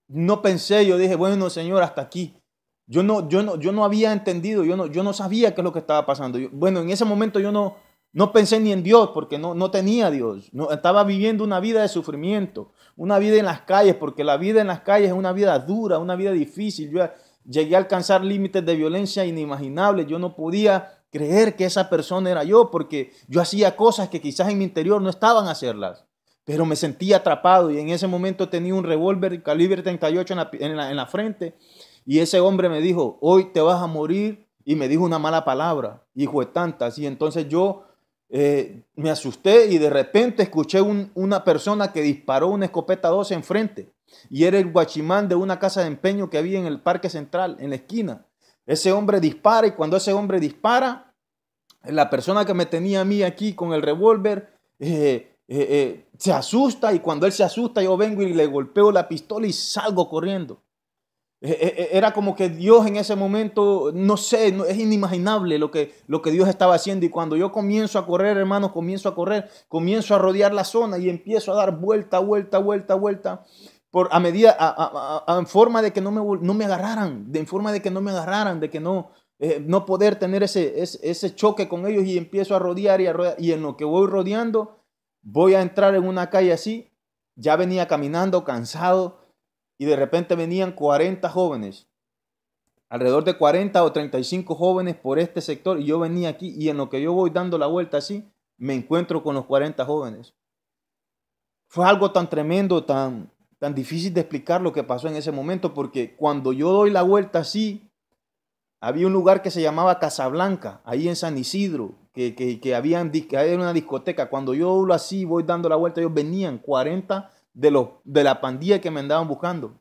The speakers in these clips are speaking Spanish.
no pensé, yo dije, bueno, Señor, hasta aquí. Yo no había entendido, yo no sabía qué es lo que estaba pasando. Bueno, en ese momento yo no pensé ni en Dios, porque no tenía Dios. No, estaba viviendo una vida de sufrimiento, una vida en las calles, porque la vida en las calles es una vida dura, una vida difícil. Yo llegué a alcanzar límites de violencia inimaginables. Yo no podía creer que esa persona era yo, porque yo hacía cosas que quizás en mi interior no estaban a hacerlas, pero me sentía atrapado y en ese momento tenía un revólver calibre 38 en la frente y ese hombre me dijo, hoy te vas a morir y me dijo una mala palabra, hijo de tantas. Y entonces yo me asusté y de repente escuché una persona que disparó una escopeta 12 enfrente y era el guachimán de una casa de empeño que había en el Parque Central, en la esquina. Ese hombre dispara y cuando ese hombre dispara, la persona que me tenía a mí aquí con el revólver se asusta y cuando él se asusta yo vengo y le golpeo la pistola y salgo corriendo. Era como que Dios en ese momento, no sé, es inimaginable lo que Dios estaba haciendo. Y cuando yo comienzo a correr, hermanos, comienzo a correr, comienzo a rodear la zona y empiezo a dar vuelta, vuelta, vuelta, vuelta, a medida, en forma de que no me agarraran, en forma de que no me agarraran, de que no poder tener ese choque con ellos y empiezo a rodear y a rodear. Y en lo que voy rodeando, voy a entrar en una calle así, ya venía caminando cansado y de repente venían 40 jóvenes, alrededor de 40 o 35 jóvenes por este sector y yo venía aquí y en lo que yo voy dando la vuelta así, me encuentro con los 40 jóvenes. Fue algo tan tremendo, tan difícil de explicar lo que pasó en ese momento porque cuando yo doy la vuelta así, había un lugar que se llamaba Casablanca, ahí en San Isidro, que había una discoteca. Cuando yo doblo así, voy dando la vuelta, ellos venían 40 de la pandilla que me andaban buscando.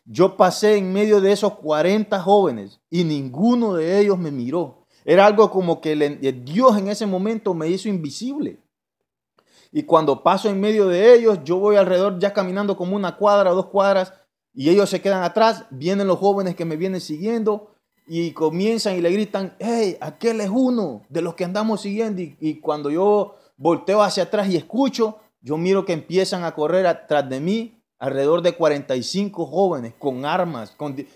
Yo pasé en medio de esos 40 jóvenes y ninguno de ellos me miró. Era algo como que Dios en ese momento me hizo invisible. Y cuando paso en medio de ellos, yo voy alrededor ya caminando como una cuadra o 2 cuadras y ellos se quedan atrás. Vienen los jóvenes que me vienen siguiendo y comienzan y le gritan, hey, aquel es uno de los que andamos siguiendo. Y cuando yo volteo hacia atrás y escucho, yo miro que empiezan a correr atrás de mí alrededor de 45 jóvenes con armas,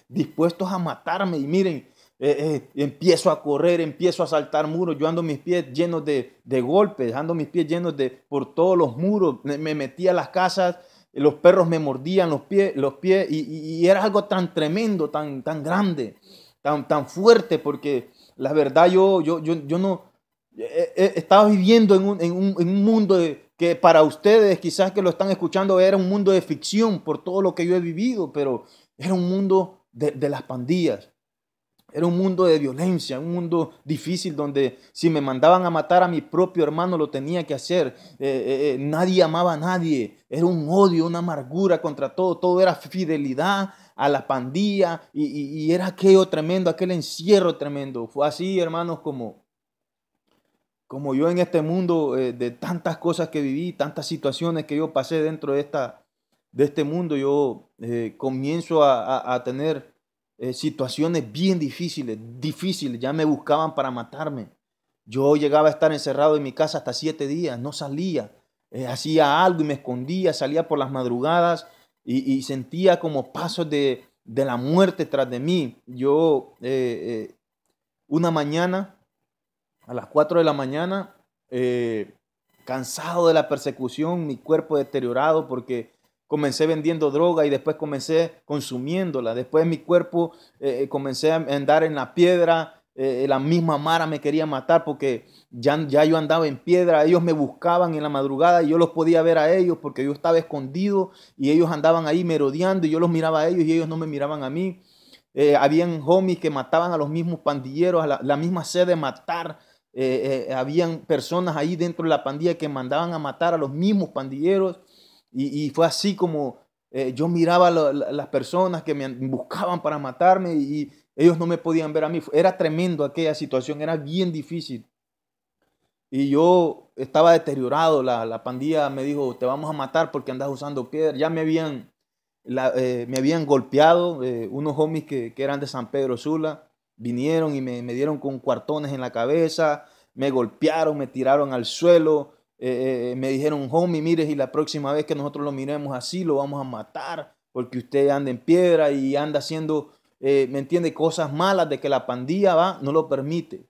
dispuestos a matarme. Y miren, empiezo a correr, empiezo a saltar muros, yo ando mis pies llenos de golpes, ando mis pies llenos por todos los muros, me metí a las casas, los perros me mordían los pies y era algo tan tremendo, tan grande, tan fuerte, porque la verdad yo no estaba viviendo en un mundo que para ustedes quizás que lo están escuchando era un mundo de ficción por todo lo que yo he vivido, pero era un mundo de las pandillas. Era un mundo de violencia, un mundo difícil donde si me mandaban a matar a mi propio hermano lo tenía que hacer. Nadie amaba a nadie. Era un odio, una amargura contra todo. Todo era fidelidad a la pandilla y era aquello tremendo, aquel encierro tremendo. Fue así, hermanos, como yo en este mundo de tantas cosas que viví, tantas situaciones que yo pasé dentro de este mundo, yo comienzo a tener situaciones bien difíciles, difíciles, ya me buscaban para matarme. Yo llegaba a estar encerrado en mi casa hasta 7 días, no salía, hacía algo y me escondía, salía por las madrugadas y sentía como pasos de la muerte tras de mí. Yo una mañana, a las 4 de la mañana, cansado de la persecución, mi cuerpo deteriorado porque comencé vendiendo droga y después comencé consumiéndola. Después mi cuerpo comencé a andar en la piedra. La misma Mara me quería matar porque ya yo andaba en piedra. Ellos me buscaban en la madrugada y yo los podía ver a ellos porque yo estaba escondido y ellos andaban ahí merodeando y yo los miraba a ellos y ellos no me miraban a mí. Habían homies que mataban a los mismos pandilleros, a la misma sed de matar. Habían personas ahí dentro de la pandilla que mandaban a matar a los mismos pandilleros y fue así como yo miraba las personas que me buscaban para matarme y ellos no me podían ver a mí. Era tremendo aquella situación, era bien difícil y yo estaba deteriorado. La pandilla me dijo, te vamos a matar porque andas usando piedra. Ya me habían golpeado unos homies que eran de San Pedro Sula, vinieron y me dieron con cuartones en la cabeza, me golpearon, me tiraron al suelo, me dijeron, homie, mire, y la próxima vez que nosotros lo miremos así, lo vamos a matar. porque usted anda en piedra y anda haciendo, ¿me entiende? Cosas malas de que la pandilla va, no lo permite.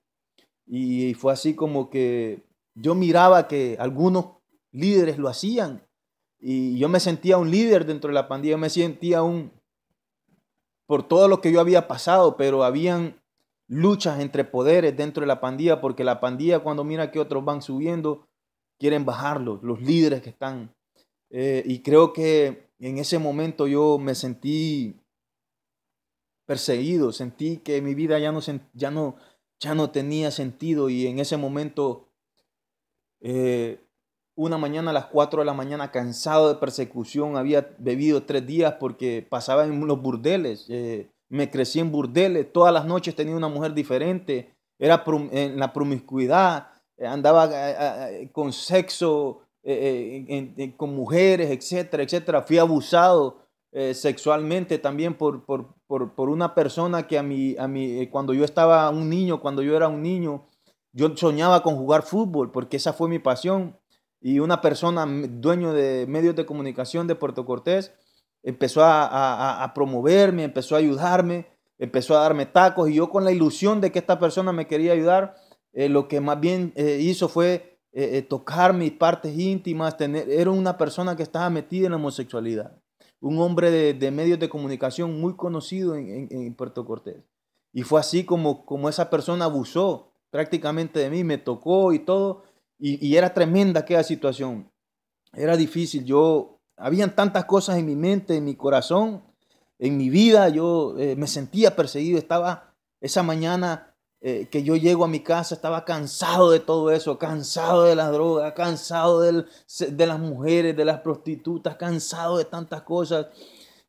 Y fue así como que yo miraba que algunos líderes lo hacían y yo me sentía un líder dentro de la pandilla, me sentía por todo lo que yo había pasado, pero habían luchas entre poderes dentro de la pandilla, porque la pandilla cuando mira que otros van subiendo, quieren bajarlos, los líderes que están. Y creo que en ese momento yo me sentí perseguido, sentí que mi vida ya no tenía sentido y en ese momento, eh, una mañana a las 4 de la mañana, cansado de persecución, había bebido 3 días porque pasaba en los burdeles, me crecí en burdeles, todas las noches tenía una mujer diferente, era en la promiscuidad, andaba con sexo, con mujeres, etcétera, etcétera. Fui abusado sexualmente también por una persona que cuando yo estaba un niño, cuando yo era un niño, yo soñaba con jugar fútbol porque esa fue mi pasión. Y una persona, dueño de medios de comunicación de Puerto Cortés, empezó a promoverme, empezó a ayudarme, empezó a darme tacos y yo con la ilusión de que esta persona me quería ayudar, lo que más bien hizo fue tocar mis partes íntimas, era una persona que estaba metida en la homosexualidad, un hombre de medios de comunicación muy conocido en Puerto Cortés. Y fue así como esa persona abusó prácticamente de mí, me tocó y todo, y era tremenda aquella situación, era difícil, habían tantas cosas en mi mente, en mi corazón, en mi vida, yo me sentía perseguido, estaba esa mañana que yo llego a mi casa, estaba cansado de todo eso, cansado de la droga, cansado de las mujeres, de las prostitutas, cansado de tantas cosas.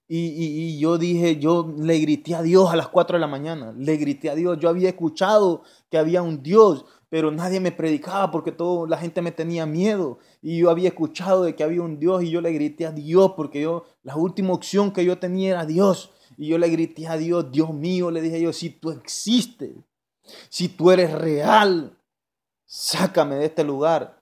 Y yo dije, yo le grité a Dios a las 4 de la mañana, le grité a Dios, yo había escuchado que había un Dios, pero nadie me predicaba porque la gente me tenía miedo. Y yo había escuchado de que había un Dios y yo le grité a Dios porque la última opción que yo tenía era Dios. Y yo le grité a Dios, Dios mío, le dije yo, si tú existes, si tú eres real, sácame de este lugar.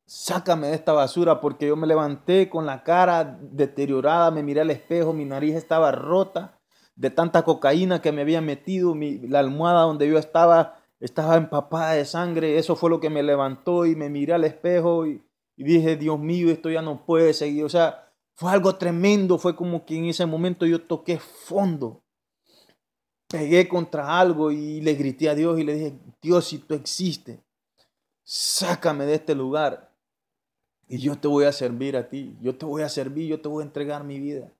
Sácame de esta basura porque yo me levanté con la cara deteriorada, me miré al espejo, mi nariz estaba rota de tanta cocaína que me había metido, la almohada donde yo estaba empapada de sangre, eso fue lo que me levantó y me miré al espejo y dije, Dios mío, esto ya no puede seguir, o sea, fue algo tremendo, fue como que en ese momento yo toqué fondo, pegué contra algo y le grité a Dios y le dije, Dios, si tú existes, sácame de este lugar. Y yo te voy a servir a ti, yo te voy a servir, yo te voy a entregar mi vida.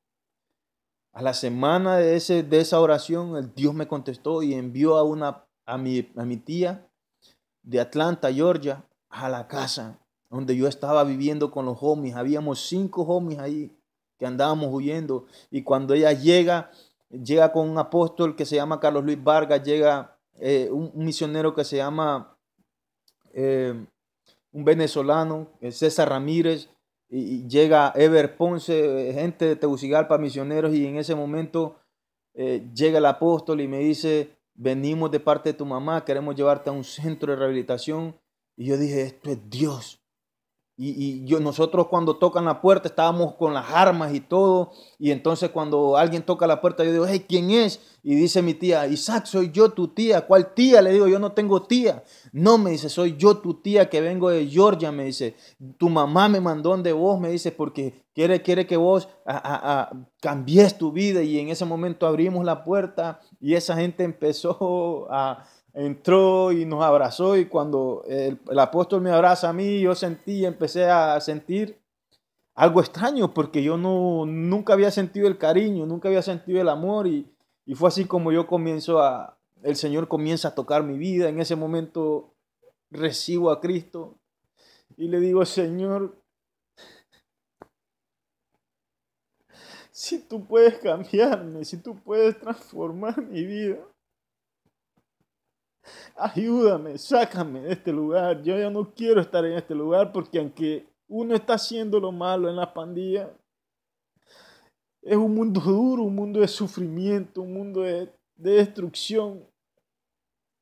A la semana de esa oración, el Dios me contestó y envió a mi tía de Atlanta, Georgia, a la casa donde yo estaba viviendo con los homies. Habíamos 5 homies ahí que andábamos huyendo. Y cuando ella llega con un apóstol que se llama Carlos Luis Vargas, llega un misionero que se llama eh, un venezolano, César Ramírez, y llega Ever Ponce, gente de Tegucigalpa, misioneros, y en ese momento llega el apóstol y me dice, venimos de parte de tu mamá, queremos llevarte a un centro de rehabilitación. Y yo dije, esto es Dios. Nosotros cuando tocan la puerta estábamos con las armas y todo, y entonces cuando alguien toca la puerta yo digo, hey, ¿quién es? Y dice mi tía, Isaac, soy yo tu tía. ¿Cuál tía? Le digo, yo no tengo tía. No, me dice, soy yo tu tía que vengo de Georgia, me dice, tu mamá me mandó donde vos, me dice, porque quiere que vos cambies tu vida. Y en ese momento abrimos la puerta y esa gente entró y nos abrazó, y cuando el apóstol me abraza a mí, empecé a sentir algo extraño porque yo nunca había sentido el cariño, nunca había sentido el amor, y fue así como el Señor comienza a tocar mi vida. En ese momento recibo a Cristo y le digo, Señor, si tú puedes cambiarme, si tú puedes transformar mi vida, ayúdame, sácame de este lugar. Yo ya no quiero estar en este lugar porque aunque uno está haciendo lo malo en la pandilla, es un mundo duro, un mundo de sufrimiento, un mundo de destrucción.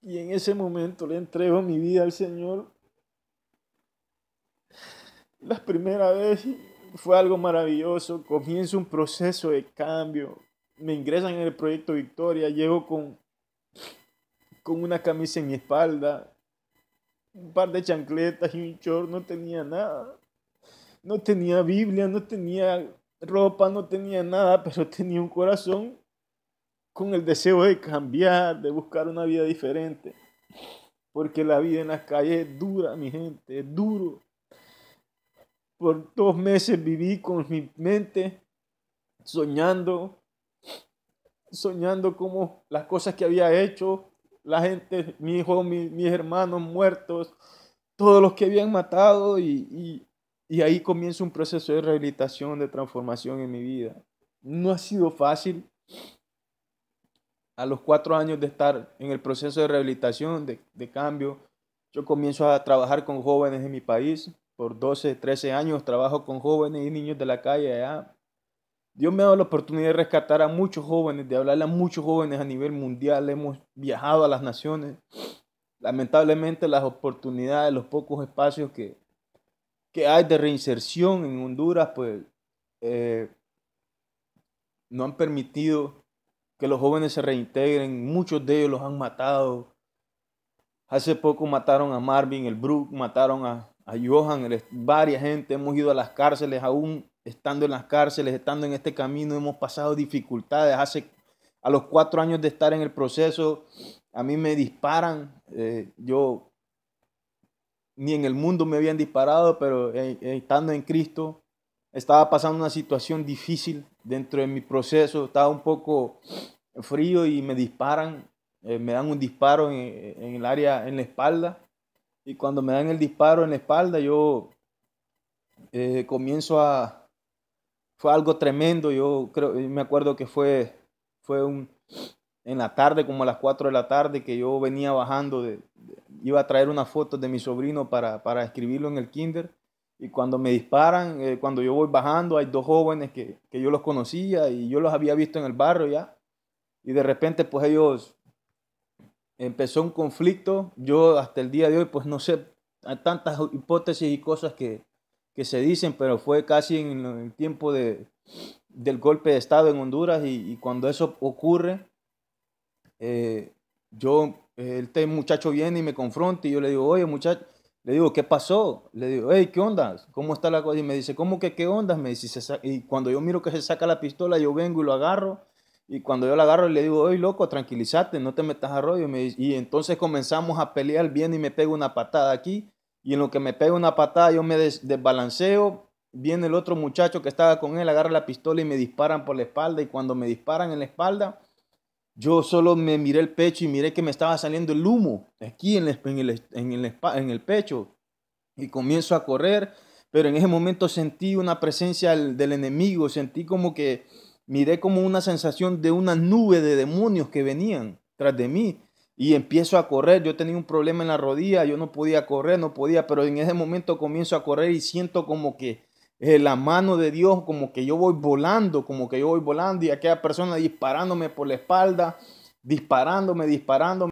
Y en ese momento le entrego mi vida al Señor. La primera vez Fue algo maravilloso. Comienzo un proceso de cambio. Me ingresan en el proyecto Victoria. Llego con una camisa en mi espalda, un par de chancletas y un short. No tenía nada. No tenía Biblia, no tenía ropa, no tenía nada, pero tenía un corazón con el deseo de cambiar, de buscar una vida diferente. Porque la vida en las calles es dura, mi gente, es duro. Por 2 meses viví con mi mente soñando, soñando como las cosas que había hecho, la gente, mi hijo, mis hermanos muertos, todos los que habían matado y ahí comienza un proceso de rehabilitación, de transformación en mi vida. No ha sido fácil. A los 4 años de estar en el proceso de rehabilitación, de cambio, yo comienzo a trabajar con jóvenes en mi país. Por 12, 13 años trabajo con jóvenes y niños de la calle allá. Dios me ha dado la oportunidad de rescatar a muchos jóvenes, de hablarle a muchos jóvenes a nivel mundial. Hemos viajado a las naciones. Lamentablemente las oportunidades, los pocos espacios que hay de reinserción en Honduras, pues eh, no han permitido que los jóvenes se reintegren. Muchos de ellos los han matado. Hace poco mataron a Marvin, el Brook, mataron a Johan, varias gente. Hemos ido a las cárceles, aún estando en las cárceles, estando en este camino, hemos pasado dificultades. A los 4 años de estar en el proceso, a mí me disparan. Yo ni en el mundo me habían disparado, pero estando en Cristo, estaba pasando una situación difícil dentro de mi proceso. Estaba un poco frío y me disparan. Me dan un disparo en el área, en la espalda. Y cuando me dan el disparo en la espalda, yo comienzo a... Fue algo tremendo. Yo creo, me acuerdo que en la tarde, como a las 4 de la tarde, que yo venía bajando, iba a traer una foto de mi sobrino para escribirlo en el kinder. Y cuando me disparan, cuando yo voy bajando, hay dos jóvenes que yo los conocía y yo los había visto en el barrio ya. Y de repente, pues ellos empezó un conflicto. Yo hasta el día de hoy, pues no sé, hay tantas hipótesis y cosas que se dicen, pero fue casi en el tiempo del golpe de Estado en Honduras y cuando eso ocurre, este muchacho viene y me confronta y yo le digo, oye muchacho, le digo, ¿qué pasó? Le digo, hey, ¿qué onda? ¿Cómo está la cosa? Y me dice, ¿cómo que qué onda? Me dice, y cuando yo miro que se saca la pistola, yo vengo y lo agarro. Y cuando yo la agarro, le digo, oye, loco, tranquilízate, no te metas a rollo. Y entonces comenzamos a pelear, viene y me pega una patada aquí. Y en lo que me pega una patada, yo me desbalanceo. Viene el otro muchacho que estaba con él, agarra la pistola y me disparan por la espalda. Y cuando me disparan en la espalda, yo solo me miré el pecho y miré que me estaba saliendo el humo aquí en el pecho. Y comienzo a correr, pero en ese momento sentí una presencia del enemigo, sentí como que miré como una sensación de una nube de demonios que venían tras de mí y empiezo a correr. Yo tenía un problema en la rodilla, yo no podía correr, no podía, pero en ese momento comienzo a correr y siento como que la mano de Dios, como que yo voy volando, como que yo voy volando y aquella persona disparándome por la espalda, disparándome, disparándome.